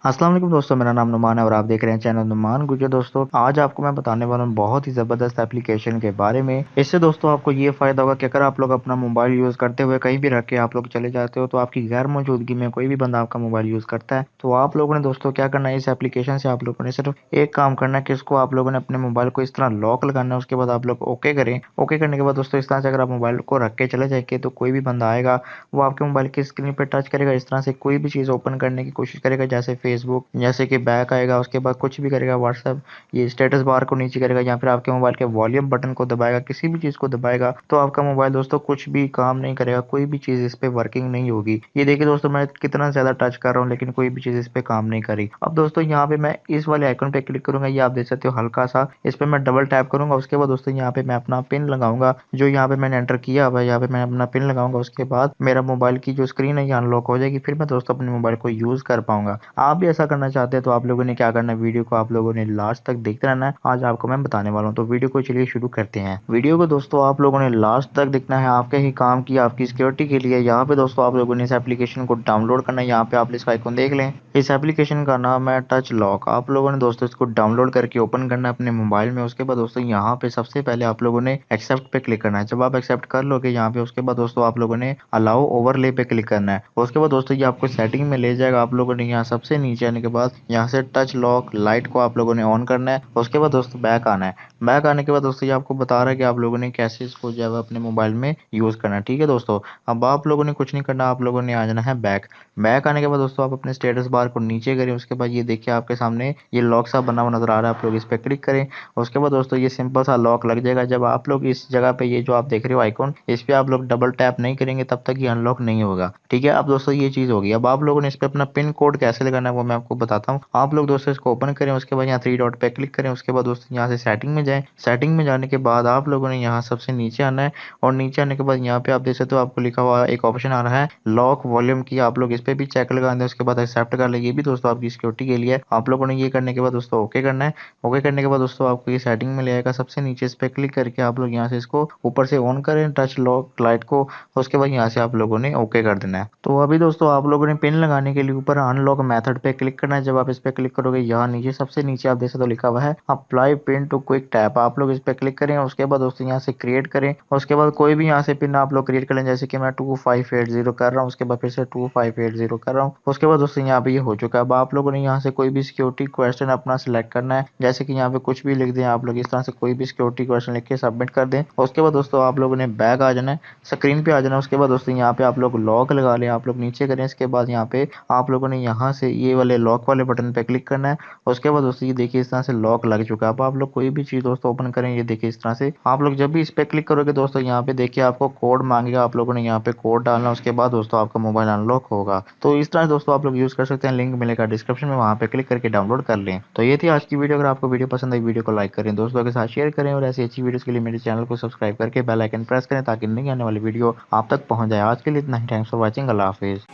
अस्सलाम वालेकुम दोस्तों, मेरा नाम नुमान है और आप देख रहे हैं चैनल नुमान गुजर। दोस्तों आज आपको मैं बताने वाला हूँ बहुत ही ज़बरदस्त एप्लीकेशन के बारे में। इससे दोस्तों आपको ये फ़ायदा होगा कि अगर आप लोग अपना मोबाइल यूज़ करते हुए कहीं भी रख के आप लोग चले जाते हो, तो आपकी गैर मौजूदगी में कोई भी बंदा आपका मोबाइल यूज़ करता है, तो आप लोगों ने दोस्तों क्या करना है, इस एप्लीकेशन से आप लोगों ने सिर्फ एक काम करना है कि इसको आप लोगों ने अपने मोबाइल को इस तरह लॉक लगाना है। उसके बाद आप लोग ओके करें। ओके करने के बाद दोस्तों इस तरह से अगर आप मोबाइल को रख के चले जाएंगे, तो कोई भी बंदा आएगा, वो आपके मोबाइल की स्क्रीन पे टच करेगा, इस तरह से कोई भी चीज़ ओपन करने की कोशिश करेगा, जैसे फेसबुक, जैसे कि बैक आएगा, उसके बाद कुछ भी करेगा, व्हाट्सएप, ये स्टेटस बार को नीचे करेगा या फिर आपके मोबाइल के वॉल्यूम बटन को दबाएगा, किसी भी चीज़ को दबाएगा, तो आपका मोबाइल दोस्तों कुछ भी काम नहीं करेगा, कोई भी चीज़ इस पे वर्किंग नहीं होगी। ये देखिए दोस्तों, मैं कितना ज़्यादा टच कर रहा हूँ लेकिन कोई भी चीज़ इस पे काम नहीं करी। अब दोस्तों यहाँ पे मैं इस वाले आइकन पे क्लिक करूंगा, ये आप देख सकते हो हल्का सा, इस पे मैं डबल टैप करूंगा। उसके बाद दोस्तों यहाँ पे मैं अपना पिन लगाऊंगा, जो यहाँ पे मैंने एंटर किया हुआ है, यहाँ पे मैं अपना पिन लगाऊंगा। उसके बाद मेरा मोबाइल की जो स्क्रीन है ये अनलॉक हो जाएगी, फिर मैं दोस्तों अपने मोबाइल को यूज कर पाऊंगा। आप भी ऐसा करना चाहते हैं तो आप लोगों ने क्या करना है, वीडियो को आप लोगों ने लास्ट तक देखते रहना है। आज आपको मैं बताने वाला हूँ, तो वीडियो को चलिए शुरू करते हैं। वीडियो को दोस्तों आप लोगों ने लास्ट तक देखना है, आपके ही काम की, आपकी सिक्योरिटी के लिए। यहाँ पे दोस्तों आप लोगों ने इस एप्लीकेशन को डाउनलोड करना है। यहाँ पे आप इसका आइकन देख लें, इस एप्लीकेशन का नाम है टच लॉक। आप लोगों ने दोस्तों इसको डाउनलोड करके ओपन करना है अपने मोबाइल में। उसके बाद दोस्तों यहाँ पे सबसे पहले आप लोगों ने एक्सेप्ट पे क्लिक करना है। जब आप एक्सेप्ट कर लोगे यहाँ पे, उसके बाद दोस्तों आप लोगों ने अलाउ ओवरले पे क्लिक करना है। उसके बाद दोस्तों ये आपको सेटिंग में ले जाएगा। आप लोगों ने यहाँ सबसे नीचे आने के बाद यहाँ से टच लॉक लाइट को आप लोगों ने ऑन करना है। उसके बाद दोस्तों बैक आना है। बैक आने के बाद दोस्तों ये आपको बता रहा है कि आप लोगों ने कैसे इसको जो है अपने मोबाइल में यूज करना है। ठीक है दोस्तों, अब आप लोगों ने कुछ नहीं करना, आप लोगों ने आ जाना है बैक। बैक आने के बाद दोस्तों आप अपने स्टेटस बार को नीचे करें। उसके बाद ये देखिए आपके सामने ये लॉक सा बना हुआ नजर आ रहा है, आप लोग इस पे क्लिक करें। उसके बाद दोस्तों ये सिंपल सा लॉक लग जाएगा। जब आप लोग इस जगह पे, ये जो आप देख रहे हो आइकॉन, इस पे आप लोग डबल टैप नहीं करेंगे तब तक ये अनलॉक नहीं होगा। ठीक है, अब दोस्तों ये चीज होगी। अब आप लोगों ने इस पे अपना पिन कोड कैसे लगाना है वो मैं आपको बताता हूँ। आप लोग दोस्तों इसको ओपन करें, उसके बाद यहाँ थ्री डॉट पे क्लिक करें। उसके बाद दोस्तों यहाँ से सेटिंग में जाएं। सेटिंग में जाने के बाद आप लोगों ने यहाँ सबसे नीचे आना है, और नीचे आने के बाद यहाँ पे आप देख सकते हो आपको लिखा हुआ एक ऑप्शन आ रहा है लॉक वॉल्यूम की। आप लोग इस पे भी चेक लगा दें, उसके बाद एक्सेप्ट कर ले। ये भी दोस्तों आपकी सिक्योरिटी के लिए। आप लोगों ने ये करने के बाद दोस्तों ओके करना है। ओके करने के बाद दोस्तों आपको ये सेटिंग में ले आएगा, सबसे नीचे इस पे क्लिक करके आप लोग यहाँ से इसको ऊपर से ऑन करें टच लॉक लाइट को। उसके बाद यहाँ से आप लोगों ने ओके कर देना है। तो अभी दोस्तों आप लोगों ने पिन लगाने के लिए ऊपर अनलॉक मेथड पे क्लिक करना है। जब आप इस पे क्लिक करोगे, यहाँ नीचे सबसे नीचे आप देख सकते हो लिखा हुआ है apply pin to quick tap. आप लोग इस पे क्लिक करें। उसके बाद दोस्तों यहाँ से क्रिएट करें। उसके बाद कोई भी यहाँ से पिन आप लोग क्रिएट कर लें, जैसे कि मैं 2580 कर रहा हूँ। उसके बाद फिर से 2580 कर रहा हूँ। उसके बाद दोस्तों यहाँ पे ये हो चुका है। अब आप लोगों ने यहाँ से कोई भी सिक्योरिटी क्वेश्चन अपना सिलेक्ट करना है, जैसे कि यहाँ पे कुछ भी लिख दें। आप लोग इस तरह से कोई भी सिक्योरिटी क्वेश्चन लिख के सबमिट कर दें। उसके बाद दोस्तों आप लोगों ने बैक आ जाना है, स्क्रीन पे आ जाना है। उसके बाद दोस्तों यहाँ पे आप लोग लॉक लगा लें। आप लोग नीचे करें, इसके बाद यहाँ पे आप लोगों ने यहाँ से ये वाले लॉक वाले बटन पे क्लिक करना है। उसके बाद दोस्तों ये देखिए इस तरह से लॉक लग चुका है। अब आप लोग कोई भी चीज दोस्तों ओपन करें, ये देखिए इस तरह से आप लोग जब भी इस पे क्लिक करोगे दोस्तों, यहाँ पे देखिए आपको कोड मांगेगा। आप लोगों ने यहाँ पे कोड डालना, उसके बाद दोस्तों आपका मोबाइल अनलॉक होगा। तो इस तरह दोस्तों आप लोग यूज कर सकते हैं। लिंक मिलेगा डिस्क्रिप्शन में, वहाँ पे क्लिक करके डाउनलोड कर लें। तो ये थी आज की वीडियो। अगर आपको वीडियो पसंद आई, वीडियो को लाइक करें, दोस्तों के साथ शेयर करें, और ऐसी अच्छी वीडियोस के लिए मेरे चैनल को सब्सक्राइब करके बेल आइकन प्रेस करें, ताकि नई आने वाली वीडियो आप तक पहुंच जाए। आज के लिए इतना ही। Thanks for watching. अल्लाह हाफिज।